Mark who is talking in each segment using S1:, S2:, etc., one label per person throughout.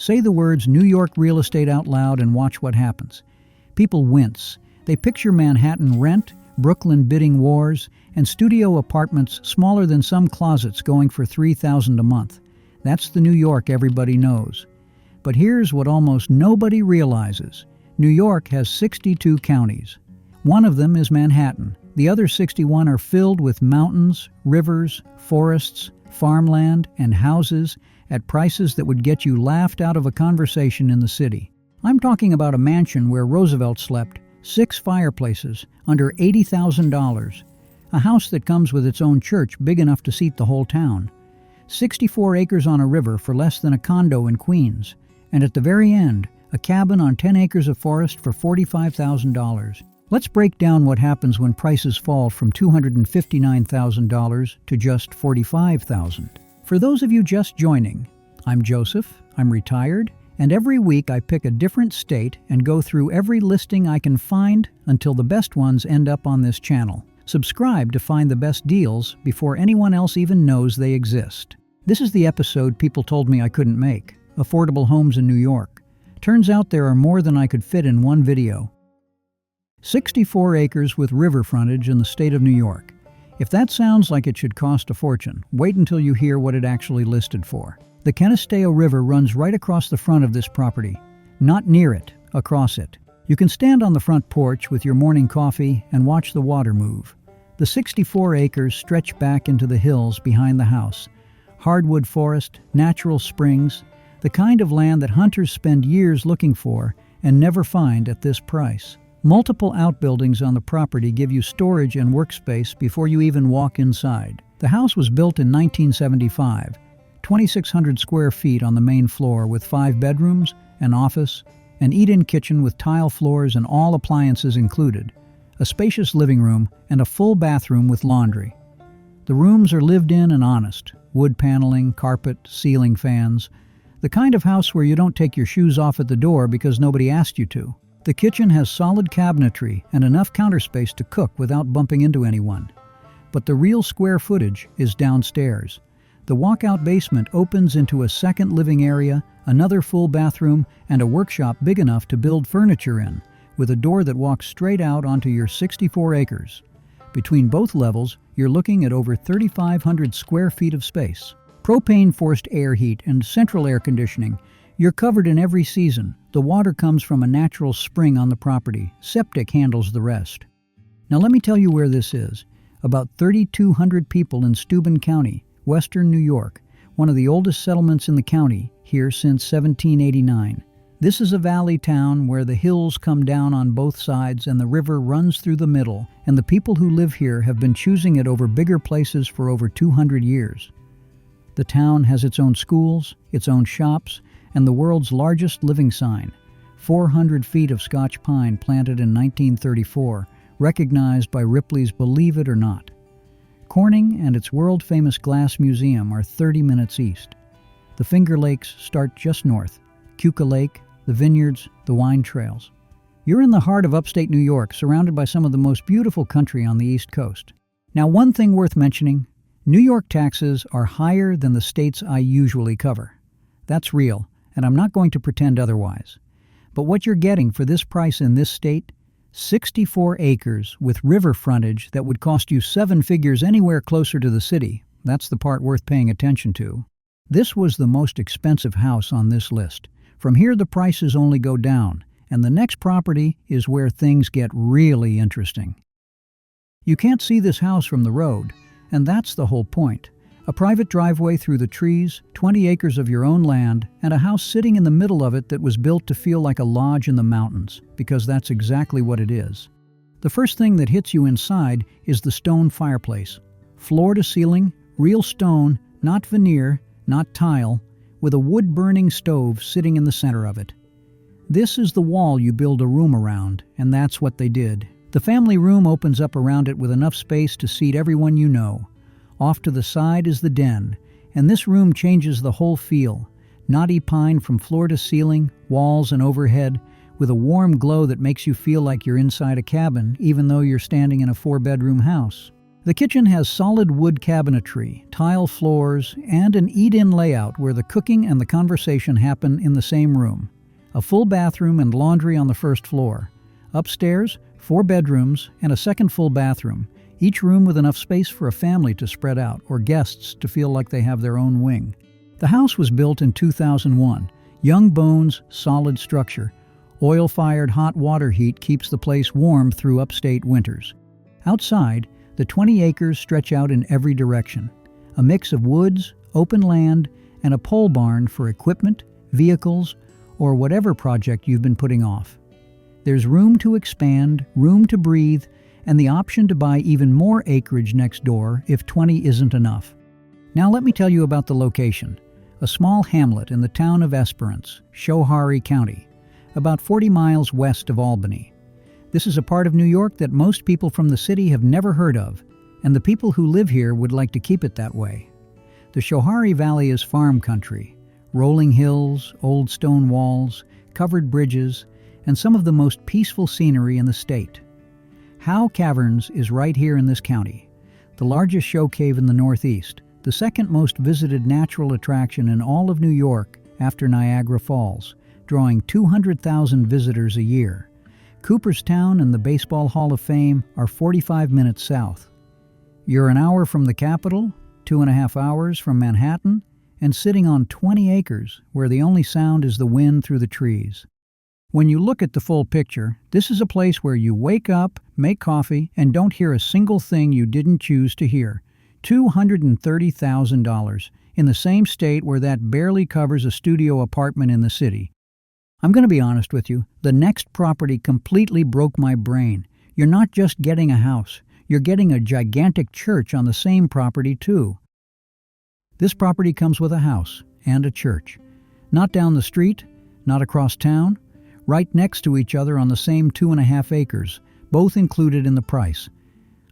S1: Say the words New York real estate out loud and watch what happens. People wince. They picture Manhattan rent, Brooklyn bidding wars, and studio apartments smaller than some closets going for $3,000 a month. That's the New York everybody knows. But here's what almost nobody realizes. New York has 62 counties. One of them is Manhattan. The other 61 are filled with mountains, rivers, forests, farmland, and houses at prices that would get you laughed out of a conversation in the city. I'm talking about a mansion where Roosevelt slept, 6 fireplaces, under $80,000. A house that comes with its own church big enough to seat the whole town. 64 acres on a river for less than a condo in Queens. And at the very end, a cabin on 10 acres of forest for $45,000. Let's break down what happens when prices fall from $259,000 to just $45,000. For those of you just joining, I'm Joseph, I'm retired, and every week I pick a different state and go through every listing I can find until the best ones end up on this channel. Subscribe to find the best deals before anyone else even knows they exist. This is the episode people told me I couldn't make. Affordable homes in New York. Turns out there are more than I could fit in one video. 64 acres with river frontage in the state of New York. If that sounds like it should cost a fortune, wait until you hear what it actually listed for. The Canisteo River runs right across the front of this property. Not near it, across it. You can stand on the front porch with your morning coffee and watch the water move. The 64 acres stretch back into the hills behind the house. Hardwood forest, natural springs, the kind of land that hunters spend years looking for and never find at this price. Multiple outbuildings on the property give you storage and workspace before you even walk inside. The house was built in 1975, 2,600 square feet on the main floor with 5 bedrooms, an office, an eat-in kitchen with tile floors and all appliances included, a spacious living room, and a full bathroom with laundry. The rooms are lived in and honest, wood paneling, carpet, ceiling fans, the kind of house where you don't take your shoes off at the door because nobody asked you to. The kitchen has solid cabinetry and enough counter space to cook without bumping into anyone. But the real square footage is downstairs. The walkout basement opens into a second living area, another full bathroom, and a workshop big enough to build furniture in, with a door that walks straight out onto your 64 acres. Between both levels, you're looking at over 3,500 square feet of space. Propane forced air heat and central air conditioning. You're covered in every season. The water comes from a natural spring on the property. Septic handles the rest. Now let me tell you where this is. About 3,200 people in Steuben County, western New York, one of the oldest settlements in the county, here since 1789. This is a valley town where the hills come down on both sides and the river runs through the middle, and the people who live here have been choosing it over bigger places for over 200 years. The town has its own schools, its own shops, and the world's largest living sign, 400 feet of Scotch pine planted in 1934, recognized by Ripley's Believe It or Not. Corning and its world-famous glass museum are 30 minutes east. The Finger Lakes start just north, Cuba Lake, the vineyards, the wine trails. You're in the heart of upstate New York, surrounded by some of the most beautiful country on the East Coast. Now, one thing worth mentioning, New York taxes are higher than the states I usually cover. That's real, and I'm not going to pretend otherwise. But what you're getting for this price in this state, 64 acres with river frontage that would cost you 7 figures anywhere closer to the city, that's the part worth paying attention to. This was the most expensive house on this list. From here the prices only go down, and the next property is where things get really interesting. You can't see this house from the road, and that's the whole point. A private driveway through the trees, 20 acres of your own land, and a house sitting in the middle of it that was built to feel like a lodge in the mountains, because that's exactly what it is. The first thing that hits you inside is the stone fireplace. Floor to ceiling, real stone, not veneer, not tile, with a wood-burning stove sitting in the center of it. This is the wall you build a room around, and that's what they did. The family room opens up around it with enough space to seat everyone you know. Off to the side is the den, and this room changes the whole feel. Knotty pine from floor to ceiling, walls and overhead, with a warm glow that makes you feel like you're inside a cabin, even though you're standing in a 4-bedroom house. The kitchen has solid wood cabinetry, tile floors, and an eat-in layout where the cooking and the conversation happen in the same room. A full bathroom and laundry on the first floor. Upstairs, 4 bedrooms and a second full bathroom, each room with enough space for a family to spread out or guests to feel like they have their own wing. The house was built in 2001. Young bones, solid structure. Oil-fired hot water heat keeps the place warm through upstate winters. Outside, the 20 acres stretch out in every direction. A mix of woods, open land, and a pole barn for equipment, vehicles, or whatever project you've been putting off. There's room to expand, room to breathe, and the option to buy even more acreage next door if 20 isn't enough. Now let me tell you about the location. A small hamlet in the town of Esperance, Schoharie County, about 40 miles west of Albany. This is a part of New York that most people from the city have never heard of, and the people who live here would like to keep it that way. The Schoharie Valley is farm country, rolling hills, old stone walls, covered bridges, and some of the most peaceful scenery in the state. Howe Caverns is right here in this county, the largest show cave in the Northeast, the second most visited natural attraction in all of New York after Niagara Falls, drawing 200,000 visitors a year. Cooperstown and the Baseball Hall of Fame are 45 minutes south. You're an hour from the capital, 2.5 hours from Manhattan, and sitting on 20 acres where the only sound is the wind through the trees. When you look at the full picture, this is a place where you wake up, make coffee, and don't hear a single thing you didn't choose to hear. $230,000 in the same state where that barely covers a studio apartment in the city. I'm going to be honest with you, the next property completely broke my brain. You're not just getting a house, you're getting a gigantic church on the same property too. This property comes with a house and a church. Not down the street, not across town, right next to each other on the same 2.5 acres, both included in the price.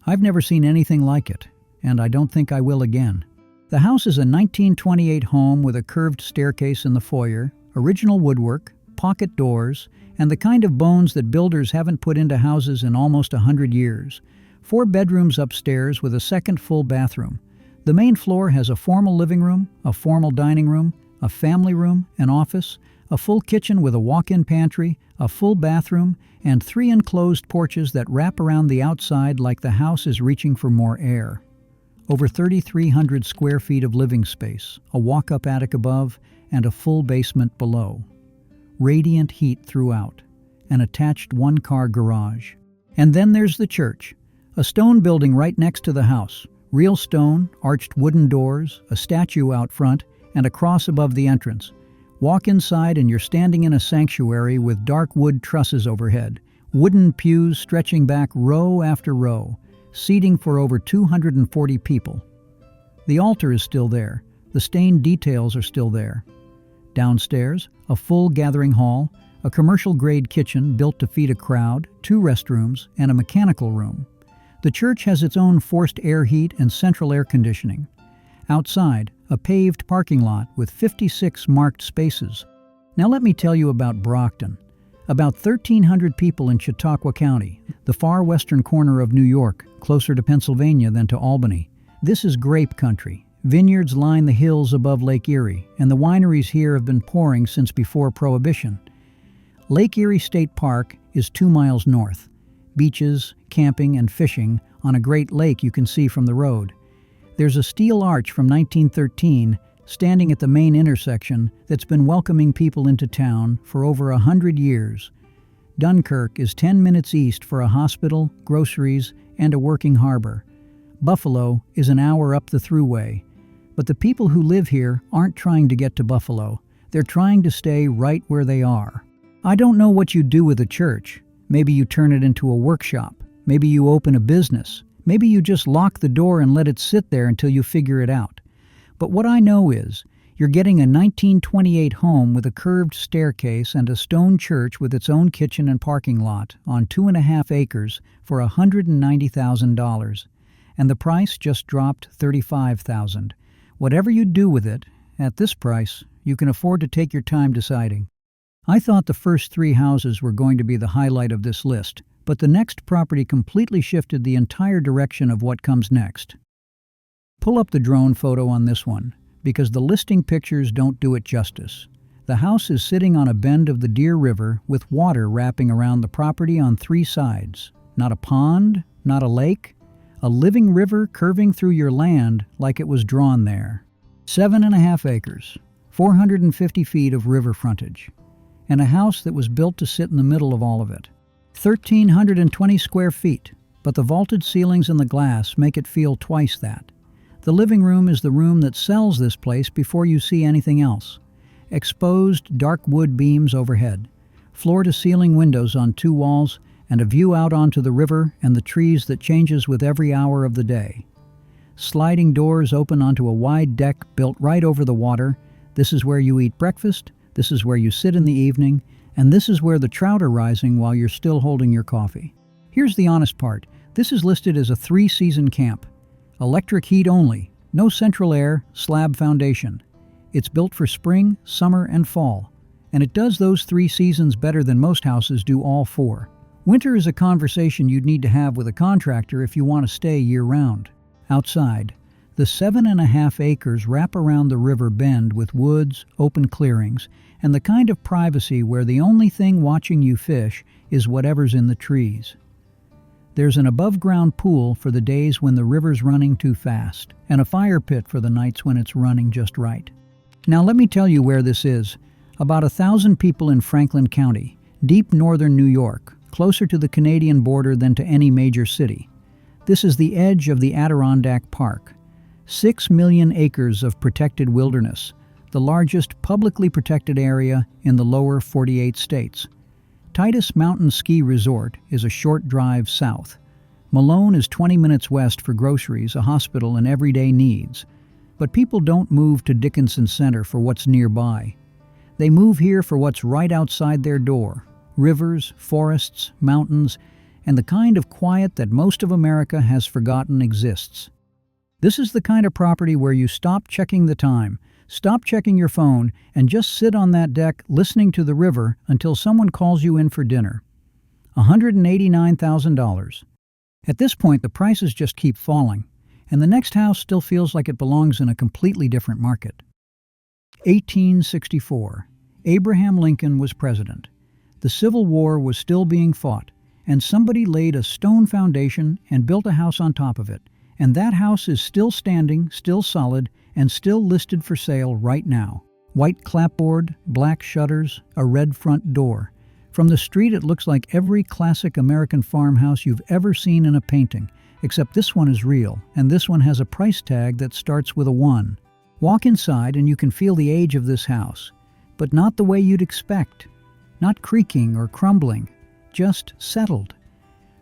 S1: I've never seen anything like it, and I don't think I will again. The house is a 1928 home with a curved staircase in the foyer, original woodwork, pocket doors, and the kind of bones that builders haven't put into houses in almost 100 years. 4 bedrooms upstairs with a second full bathroom. The main floor has a formal living room, a formal dining room, a family room, an office, a full kitchen with a walk-in pantry, a full bathroom, and 3 enclosed porches that wrap around the outside like the house is reaching for more air. Over 3,300 square feet of living space, a walk-up attic above, and a full basement below. Radiant heat throughout, an attached 1-car garage. And then there's the church, a stone building right next to the house. Real stone, arched wooden doors, a statue out front, and a cross above the entrance. Walk inside and you're standing in a sanctuary with dark wood trusses overhead, wooden pews stretching back row after row, seating for over 240 people. The altar is still there. The stained details are still there. Downstairs, a full gathering hall, a commercial-grade kitchen built to feed a crowd, 2 restrooms, and a mechanical room. The church has its own forced air heat and central air conditioning. Outside, a paved parking lot with 56 marked spaces. Now let me tell you about Brocton. About 1,300 people in Chautauqua County, the far western corner of New York, closer to Pennsylvania than to Albany. This is grape country. Vineyards line the hills above Lake Erie, and the wineries here have been pouring since before Prohibition. Lake Erie State Park is 2 miles north. Beaches, camping, and fishing on a great lake you can see from the road. There's a steel arch from 1913 standing at the main intersection that's been welcoming people into town for over 100 years. Dunkirk is 10 minutes east for a hospital, groceries, and a working harbor. Buffalo is an hour up the thruway. But the people who live here aren't trying to get to Buffalo. They're trying to stay right where they are. I don't know what you do with a church. Maybe you turn it into a workshop. Maybe you open a business. Maybe you just lock the door and let it sit there until you figure it out. But what I know is, you're getting a 1928 home with a curved staircase and a stone church with its own kitchen and parking lot on 2.5 acres for $190,000. And the price just dropped $35,000. Whatever you do with it, at this price, you can afford to take your time deciding. I thought the first 3 houses were going to be the highlight of this list. But the next property completely shifted the entire direction of what comes next. Pull up the drone photo on this one, because the listing pictures don't do it justice. The house is sitting on a bend of the Deer River with water wrapping around the property on 3 sides. Not a pond, not a lake, a living river curving through your land like it was drawn there. 7.5 acres, 450 feet of river frontage, and a house that was built to sit in the middle of all of it. 1,320 square feet, but the vaulted ceilings and the glass make it feel twice that. The living room is the room that sells this place before you see anything else. Exposed dark wood beams overhead, floor-to-ceiling windows on 2 walls, and a view out onto the river and the trees that changes with every hour of the day. Sliding doors open onto a wide deck built right over the water. This is where you eat breakfast, this is where you sit in the evening, and this is where the trout are rising while you're still holding your coffee. Here's the honest part. This is listed as a 3-season camp. Electric heat only, no central air, slab foundation. It's built for spring, summer, and fall, and it does those 3 seasons better than most houses do all 4. Winter is a conversation you'd need to have with a contractor if you want to stay year-round. Outside, the 7.5 acres wrap around the river bend with woods, open clearings, and the kind of privacy where the only thing watching you fish is whatever's in the trees. There's an above-ground pool for the days when the river's running too fast, and a fire pit for the nights when it's running just right. Now let me tell you where this is. About 1,000 people in Franklin County, deep northern New York, closer to the Canadian border than to any major city. This is the edge of the Adirondack Park. 6 million acres of protected wilderness, the largest publicly protected area in the lower 48 states. Titus Mountain Ski Resort is a short drive south. Malone is 20 minutes west for groceries, a hospital, and everyday needs. But people don't move to Dickinson Center for what's nearby. They move here for what's right outside their door. Rivers, forests, mountains, and the kind of quiet that most of America has forgotten exists. This is the kind of property where you stop checking the time, stop checking your phone, and just sit on that deck listening to the river until someone calls you in for dinner. $189,000. At this point, the prices just keep falling, and the next house still feels like it belongs in a completely different market. 1864. Abraham Lincoln was president. The Civil War was still being fought, and somebody laid a stone foundation and built a house on top of it. And that house is still standing, still solid, and still listed for sale right now. White clapboard, black shutters, a red front door. From the street it looks like every classic American farmhouse you've ever seen in a painting, except this one is real, and this one has a price tag that starts with a 1. Walk inside and you can feel the age of this house, but not the way you'd expect. Not creaking or crumbling, just settled.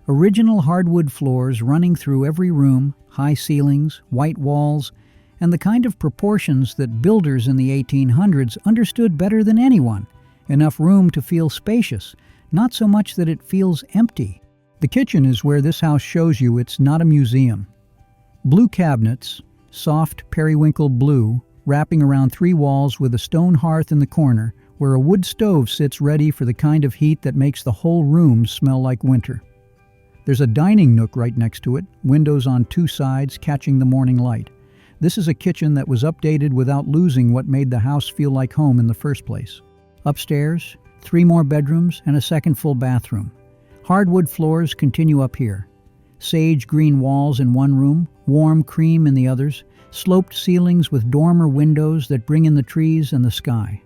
S1: Original hardwood floors running through every room, high ceilings, white walls, and the kind of proportions that builders in the 1800s understood better than anyone. Enough room to feel spacious, not so much that it feels empty. The kitchen is where this house shows you it's not a museum. Blue cabinets, soft periwinkle blue, wrapping around 3 walls with a stone hearth in the corner, where a wood stove sits ready for the kind of heat that makes the whole room smell like winter. There's a dining nook right next to it, windows on 2 sides catching the morning light. This is a kitchen that was updated without losing what made the house feel like home in the first place. Upstairs, 3 more bedrooms and a second full bathroom. Hardwood floors continue up here. Sage green walls in one room, warm cream in the others, sloped ceilings with dormer windows that bring in the trees and the sky.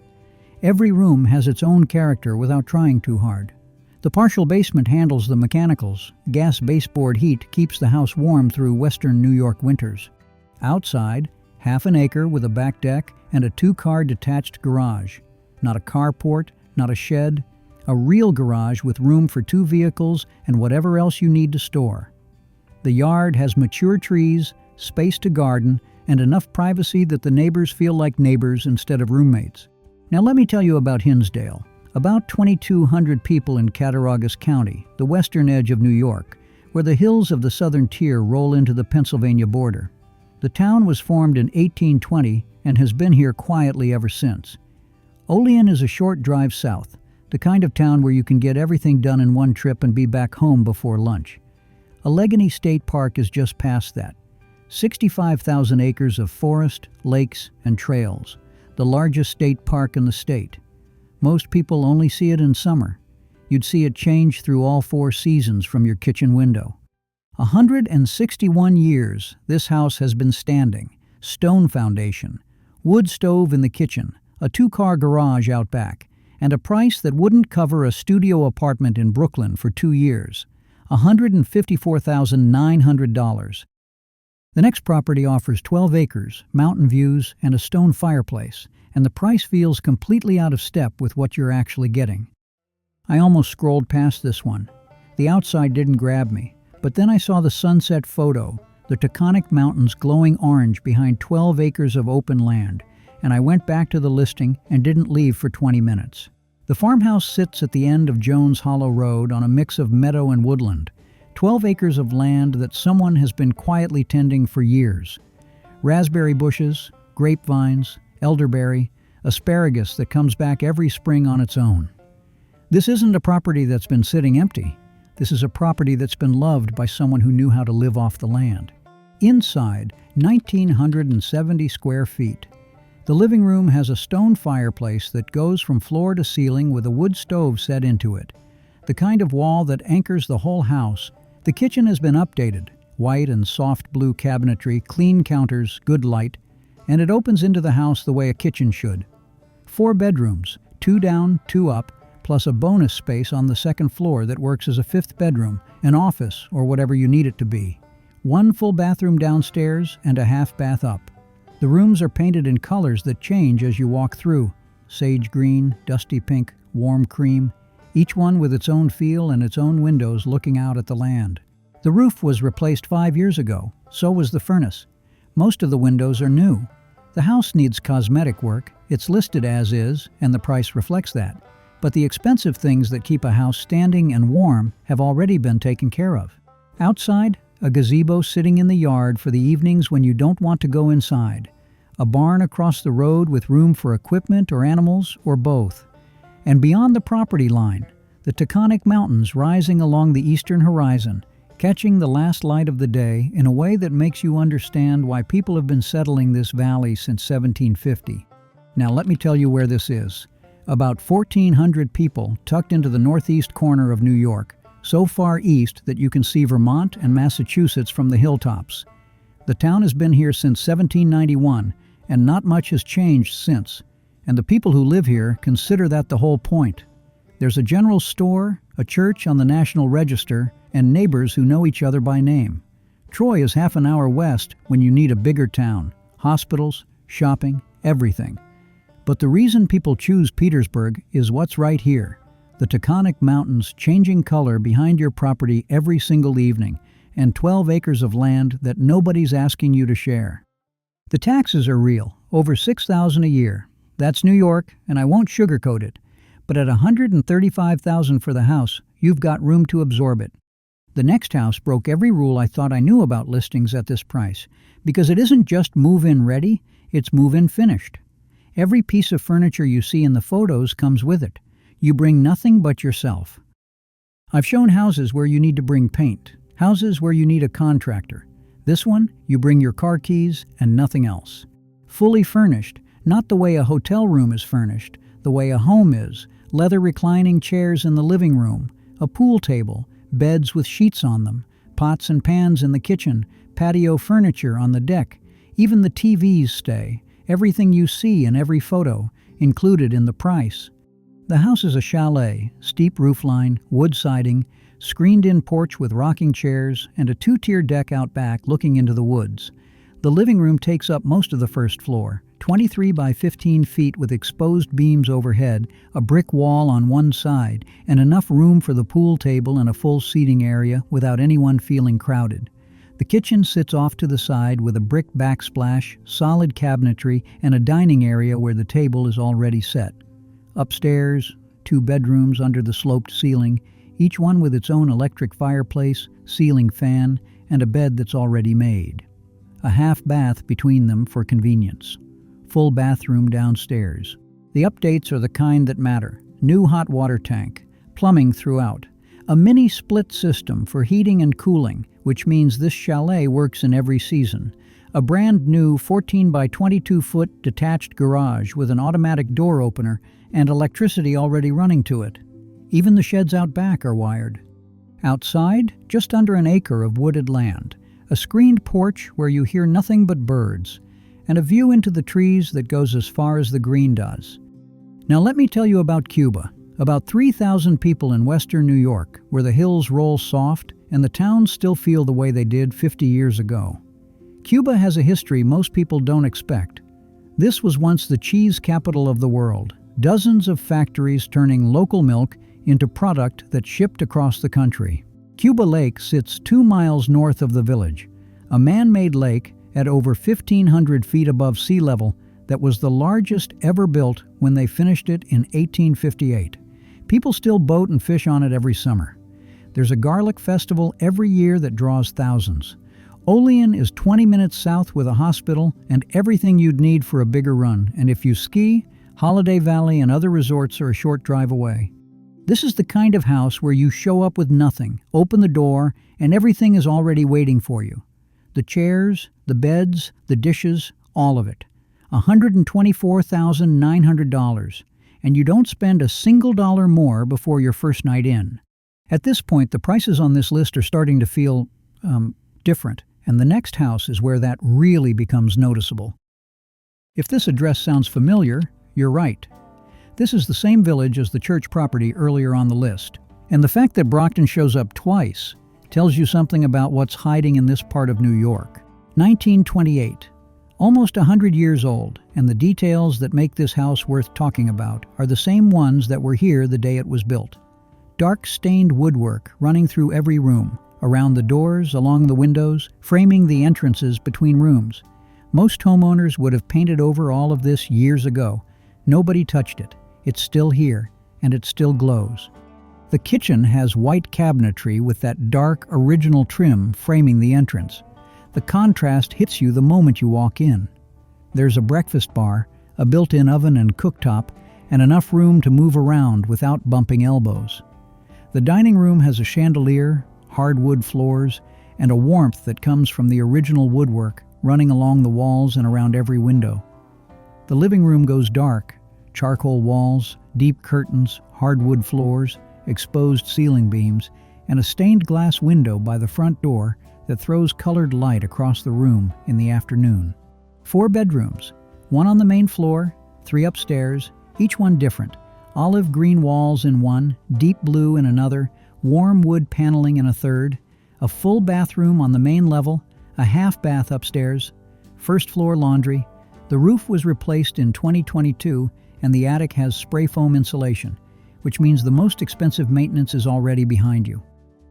S1: Every room has its own character without trying too hard. The partial basement handles the mechanicals. Gas baseboard heat keeps the house warm through western New York winters. Outside, 1/2 acre with a back deck and a 2-car detached garage. Not a carport, not a shed, a real garage with room for 2 vehicles and whatever else you need to store. The yard has mature trees, space to garden, and enough privacy that the neighbors feel like neighbors instead of roommates. Now let me tell you about Hinsdale. About 2,200 people in Cattaraugus County, the western edge of New York, where the hills of the southern tier roll into the Pennsylvania border. The town was formed in 1820 and has been here quietly ever since. Olean is a short drive south. the kind of town where you can get everything done in one trip and be back home before lunch. Allegheny State Park is just past that. 65,000 acres of forest, lakes, and trails, the largest state park in the state. Most people only see it in summer. You'd see it change through all 4 seasons from your kitchen window. 161 years this house has been standing. Stone foundation, wood stove in the kitchen, a 2-car garage out back, and a price that wouldn't cover a studio apartment in Brooklyn for 2 years, $154,900. The next property offers 12 acres, mountain views, and a stone fireplace, and the price feels completely out of step with what you're actually getting. I almost scrolled past this one. The outside didn't grab me, but then I saw the sunset photo, the Taconic Mountains glowing orange behind 12 acres of open land, and I went back to the listing and didn't leave for 20 minutes. The farmhouse sits at the end of Jones Hollow Road on a mix of meadow and woodland, 12 acres of land that someone has been quietly tending for years. Raspberry bushes, grapevines, elderberry, asparagus that comes back every spring on its own. This isn't a property that's been sitting empty. This is a property that's been loved by someone who knew how to live off the land. Inside, 1,970 square feet. The living room has a stone fireplace that goes from floor to ceiling with a wood stove set into it, the kind of wall that anchors the whole house. The kitchen has been updated, white and soft blue cabinetry, clean counters, good light, and it opens into the house the way a kitchen should. 4 bedrooms, 2 down, 2 up, plus a bonus space on the second floor that works as a 5th bedroom, an office, or whatever you need it to be. 1 full bathroom downstairs and a half bath up. The rooms are painted in colors that change as you walk through: sage green, dusty pink, warm cream, each one with its own feel and its own windows looking out at the land. The roof was replaced 5 years ago, so was the furnace. Most of the windows are new. The house needs cosmetic work, it's listed as is, and the price reflects that. But the expensive things that keep a house standing and warm have already been taken care of. Outside, a gazebo sitting in the yard for the evenings when you don't want to go inside. A barn across the road with room for equipment or animals, or both. And beyond the property line, the Taconic Mountains rising along the eastern horizon, catching the last light of the day in a way that makes you understand why people have been settling this valley since 1750. Now let me tell you where this is. About 1,400 people tucked into the northeast corner of New York, so far east that you can see Vermont and Massachusetts from the hilltops. The town has been here since 1791, and not much has changed since, and the people who live here consider that the whole point. There's a general store, a church on the National Register, and neighbors who know each other by name. Troy is half an hour west when you need a bigger town, hospitals, shopping, everything. But the reason people choose Petersburgh is what's right here. The Taconic Mountains changing color behind your property every single evening, and 12 acres of land that nobody's asking you to share. The taxes are real, over $6,000 a year. That's New York, and I won't sugarcoat it. But at $135,000 for the house, you've got room to absorb it. The next house broke every rule I thought I knew about listings at this price, because it isn't just move-in ready, it's move-in finished. Every piece of furniture you see in the photos comes with it. You bring nothing but yourself. I've shown houses where you need to bring paint, houses where you need a contractor. This one, you bring your car keys and nothing else. Fully furnished, not the way a hotel room is furnished, the way a home is: leather reclining chairs in the living room, a pool table, beds with sheets on them, pots and pans in the kitchen, patio furniture on the deck. Even the TVs stay. Everything you see in every photo, included in the price. The house is a chalet, steep roofline, wood siding, screened-in porch with rocking chairs, and a 2-tier deck out back looking into the woods. The living room takes up most of the first floor, 23 by 15 feet with exposed beams overhead, a brick wall on one side, and enough room for the pool table and a full seating area without anyone feeling crowded. The kitchen sits off to the side with a brick backsplash, solid cabinetry, and a dining area where the table is already set. Upstairs, 2 bedrooms under the sloped ceiling, each one with its own electric fireplace, ceiling fan, and a bed that's already made. A half bath between them for convenience. Full bathroom downstairs. The updates are the kind that matter. new hot water tank, plumbing throughout, a mini split system for heating and cooling, which means this chalet works in every season, a brand new 14 by 22 foot detached garage with an automatic door opener and electricity already running to it. Even the sheds out back are wired. Outside, just under an acre of wooded land, a screened porch where you hear nothing but birds, and a view into the trees that goes as far as the green does. Now let me tell you about Cuba. About 3,000 people in western New York, where the hills roll soft and the towns still feel the way they did 50 years ago. Cuba has a history most people don't expect. This was once the cheese capital of the world, dozens of factories turning local milk into product that shipped across the country. Cuba Lake sits 2 miles north of the village, a man-made lake at over 1,500 feet above sea level that was the largest ever built when they finished it in 1858. People still boat and fish on it every summer. There's a garlic festival every year that draws thousands. Olean is 20 minutes south with a hospital and everything you'd need for a bigger run, and if you ski, Holiday Valley and other resorts are a short drive away. This is the kind of house where you show up with nothing, open the door, and everything is already waiting for you. The chairs, the beds, the dishes, all of it. $124,900, and you don't spend a single dollar more before your first night in. At this point, the prices on this list are starting to feel, different, and the next house is where that really becomes noticeable. If this address sounds familiar, you're right. This is the same village as the church property earlier on the list, and the fact that Brocton shows up twice tells you something about what's hiding in this part of New York. 1928. Almost 100 years old, and the details that make this house worth talking about are the same ones that were here the day it was built. Dark stained woodwork running through every room, around the doors, along the windows, framing the entrances between rooms. Most homeowners would have painted over all of this years ago. Nobody touched it. It's still here, and it still glows. The kitchen has white cabinetry with that dark, original trim framing the entrance. The contrast hits you the moment you walk in. There's a breakfast bar, a built-in oven and cooktop, and enough room to move around without bumping elbows. The dining room has a chandelier, hardwood floors, and a warmth that comes from the original woodwork running along the walls and around every window. The living room goes dark, charcoal walls, deep curtains, hardwood floors, exposed ceiling beams, and a stained glass window by the front door that throws colored light across the room in the afternoon. 4 bedrooms, 1 on the main floor, 3 upstairs, each one different. Olive green walls in one, deep blue in another, warm wood paneling in a third, a full bathroom on the main level, a half bath upstairs, first floor laundry. The roof was replaced in 2022 and the attic has spray foam insulation, which means the most expensive maintenance is already behind you.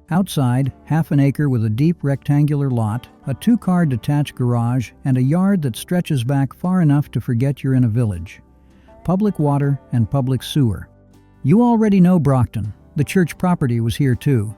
S1: Outside, half an acre with a deep rectangular lot, a 2-car detached garage, and a yard that stretches back far enough to forget you're in a village. Public water and public sewer. You already know Brocton. The church property was here too.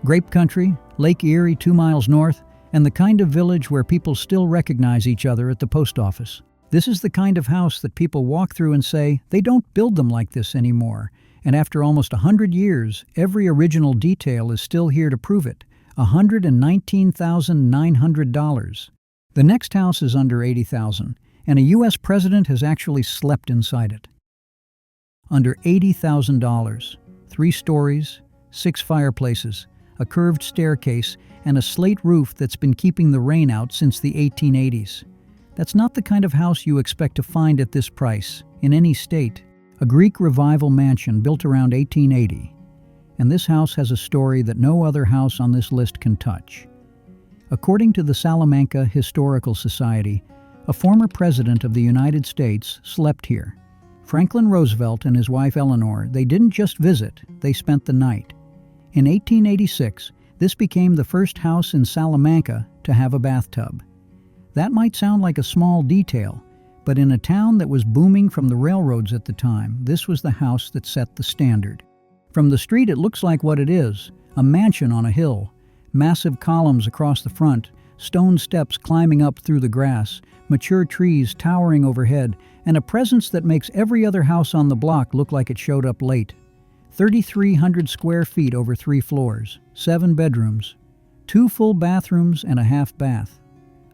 S1: Grape country, Lake Erie 2 miles north, and the kind of village where people still recognize each other at the post office. This is the kind of house that people walk through and say, they don't build them like this anymore. And after almost 100 years, every original detail is still here to prove it. $119,900. The next house is under $80,000, and a U.S. president has actually slept inside it. Under $80,000, 3 stories, 6 fireplaces, a curved staircase, and a slate roof that's been keeping the rain out since the 1880s. That's not the kind of house you expect to find at this price, in any state. A Greek Revival mansion built around 1880. And this house has a story that no other house on this list can touch. According to the Salamanca Historical Society, a former president of the United States slept here. Franklin Roosevelt and his wife Eleanor, they didn't just visit, they spent the night. In 1886, this became the first house in Salamanca to have a bathtub. That might sound like a small detail, but in a town that was booming from the railroads at the time, this was the house that set the standard. From the street it looks like what it is, a mansion on a hill, massive columns across the front, stone steps climbing up through the grass, mature trees towering overhead, and a presence that makes every other house on the block look like it showed up late. 3,300 square feet over 3 floors, 7 bedrooms, 2 full bathrooms and a half bath.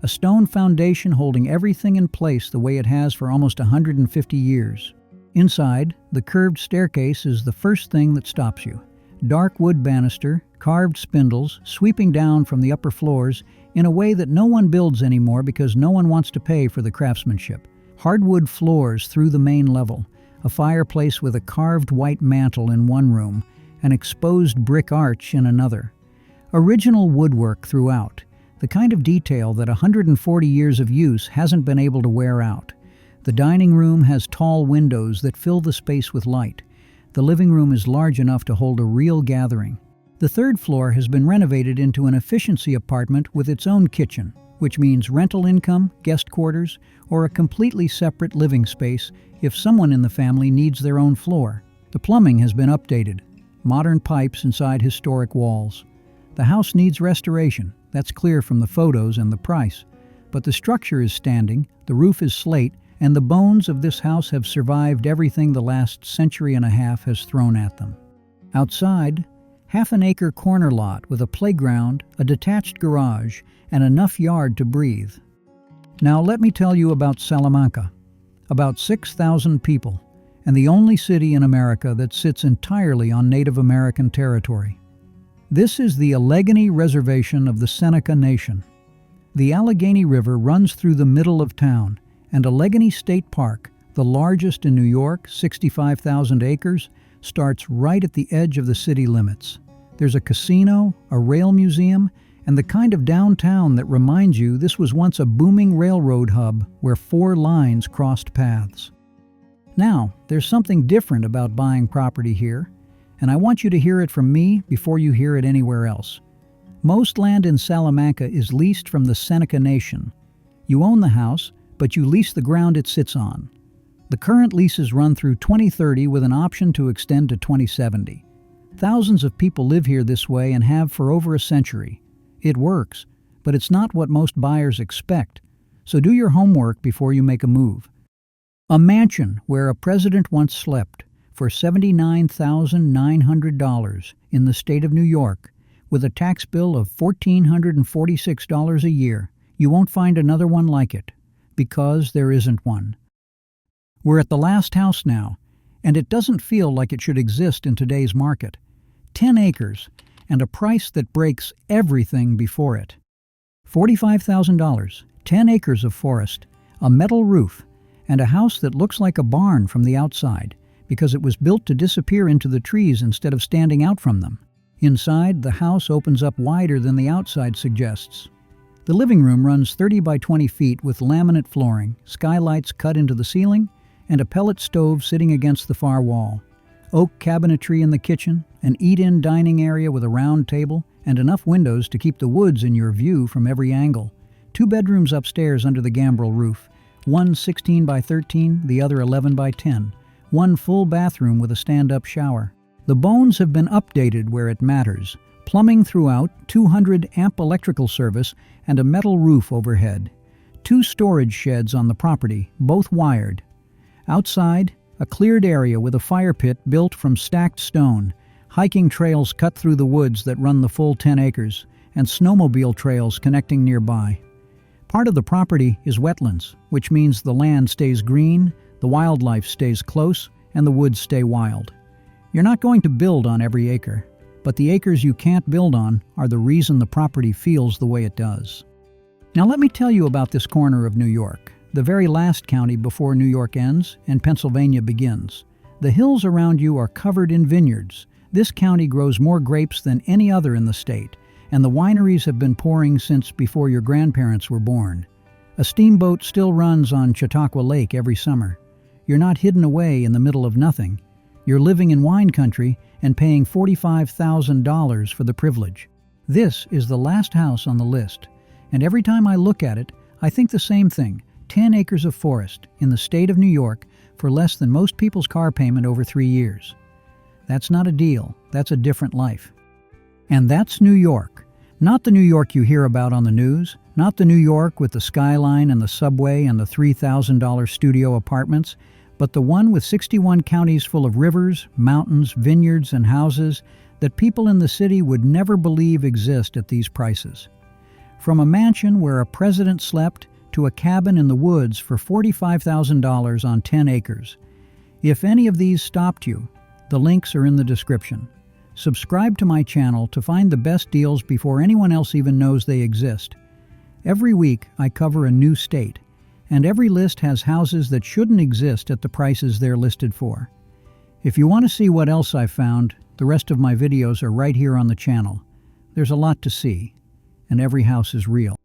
S1: A stone foundation holding everything in place the way it has for almost 150 years. Inside, the curved staircase is the first thing that stops you. Dark wood banister, carved spindles, sweeping down from the upper floors in a way that no one builds anymore because no one wants to pay for the craftsmanship. Hardwood floors through the main level, a fireplace with a carved white mantel in one room, an exposed brick arch in another. Original woodwork throughout, the kind of detail that 140 years of use hasn't been able to wear out. The dining room has tall windows that fill the space with light. The living room is large enough to hold a real gathering. The 3rd floor has been renovated into an efficiency apartment with its own kitchen, which means rental income, guest quarters, or a completely separate living space if someone in the family needs their own floor. The plumbing has been updated. Modern pipes inside historic walls. The house needs restoration. That's clear from the photos and the price. But the structure is standing, the roof is slate, and the bones of this house have survived everything the last century and a half has thrown at them. Outside, half-an-acre corner lot with a playground, a detached garage, and enough yard to breathe. Now let me tell you about Salamanca. About 6,000 people, and the only city in America that sits entirely on Native American territory. This is the Allegheny Reservation of the Seneca Nation. The Allegheny River runs through the middle of town, and Allegheny State Park, the largest in New York, 65,000 acres, starts right at the edge of the city limits. There's a casino, a rail museum, and the kind of downtown that reminds you this was once a booming railroad hub where 4 lines crossed paths. Now, there's something different about buying property here, and I want you to hear it from me before you hear it anywhere else. Most land in Salamanca is leased from the Seneca Nation. You own the house, but you lease the ground it sits on. The current leases run through 2030 with an option to extend to 2070. Thousands of people live here this way and have for over a century. It works, but it's not what most buyers expect, so do your homework before you make a move. A mansion where a president once slept for $79,900 in the state of New York, with a tax bill of $1,446 a year. You won't find another one like it, because there isn't one. We're at the last house now, and it doesn't feel like it should exist in today's market. 10 acres, and a price that breaks everything before it. $45,000, 10 acres of forest, a metal roof, and a house that looks like a barn from the outside, because it was built to disappear into the trees instead of standing out from them. Inside, the house opens up wider than the outside suggests. The living room runs 30 by 20 feet with laminate flooring, skylights cut into the ceiling, and a pellet stove sitting against the far wall. Oak cabinetry in the kitchen, an eat-in dining area with a round table, and enough windows to keep the woods in your view from every angle. 2 bedrooms upstairs under the gambrel roof, one 16 by 13, the other 11 by 10. 1 full bathroom with a stand-up shower. The bones have been updated where it matters. Plumbing throughout, 200 amp electrical service, and a metal roof overhead. 2 storage sheds on the property, both wired. Outside, a cleared area with a fire pit built from stacked stone, hiking trails cut through the woods that run the full 10 acres, and snowmobile trails connecting nearby. Part of the property is wetlands, which means the land stays green, the wildlife stays close, and the woods stay wild. You're not going to build on every acre, but the acres you can't build on are the reason the property feels the way it does. Now let me tell you about this corner of New York, the very last county before New York ends and Pennsylvania begins. The hills around you are covered in vineyards. This county grows more grapes than any other in the state, and the wineries have been pouring since before your grandparents were born. A steamboat still runs on Chautauqua Lake every summer. You're not hidden away in the middle of nothing. You're living in wine country and paying $45,000 for the privilege. This is the last house on the list, and every time I look at it, I think the same thing. 10 acres of forest in the state of New York for less than most people's car payment over 3 years. That's not a deal, that's a different life. And that's New York. Not the New York you hear about on the news, Not the New York with the skyline and the subway and the $3,000 studio apartments, but the one with 61 counties full of rivers, mountains, vineyards, and houses that people in the city would never believe exist at these prices. From a mansion where a president slept to a cabin in the woods for $45,000 on 10 acres. If any of these stopped you, the links are in the description. Subscribe to my channel to find the best deals before anyone else even knows they exist. Every week I cover a new state, and every list has houses that shouldn't exist at the prices they're listed for. If you want to see what else I've found, the rest of my videos are right here on the channel. There's a lot to see, and every house is real.